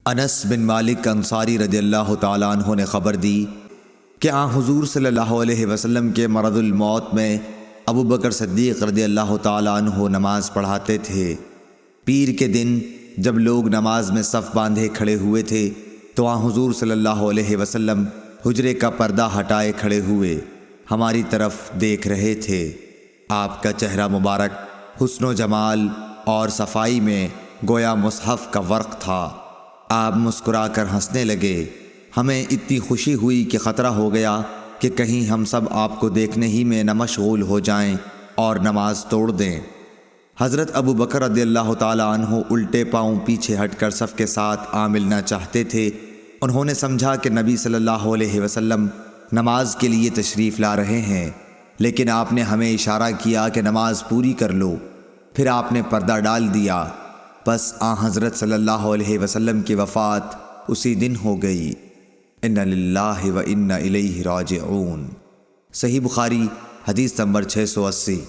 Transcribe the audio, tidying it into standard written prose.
انس بن مالک انصاری رضی اللہ تعالیٰ عنہ نے خبر دی کہ حضور صلی اللہ علیہ وسلم کے مرض الموت میں ابو بکر صدیق رضی اللہ تعالیٰ عنہ نماز پڑھاتے تھے۔ پیر کے دن جب لوگ نماز میں صف باندھے کھڑے ہوئے تھے تو حضور صلی اللہ علیہ وسلم حجرے کا پردہ ہٹائے کھڑے ہوئے ہماری طرف دیکھ رہے تھے۔ آپ کا چہرہ مبارک حسن و جمال اور صفائی میں گویا مصحف کا ورق تھا۔ آپ مسکرا کر ہنسنے لگے۔ ہمیں اتنی خوشی ہوئی کہ خطرہ ہو گیا کہ کہیں ہم سب آپ کو دیکھنے ہی میں نہ مشغول ہو جائیں اور نماز توڑ دیں۔ حضرت ابو بکر رضی اللہ تعالیٰ عنہ الٹے پاؤں پیچھے ہٹ کر صف کے ساتھ ملنا چاہتے تھے۔ انہوں نے سمجھا کہ نبی صلی اللہ علیہ وسلم نماز کے لیے تشریف لا رہے ہیں، لیکن آپ نے ہمیں اشارہ کیا کہ نماز پوری کر لو۔ پھر آپ نے پردہ ڈال دیا۔ بس حضرت صلی اللہ علیہ وسلم کی وفات اسی دن ہو گئی۔ اِنَّ لِلَّهِ وَإِنَّ إِلَيْهِ رَاجِعُونَ۔ صحیح بخاری حدیث نمبر 680۔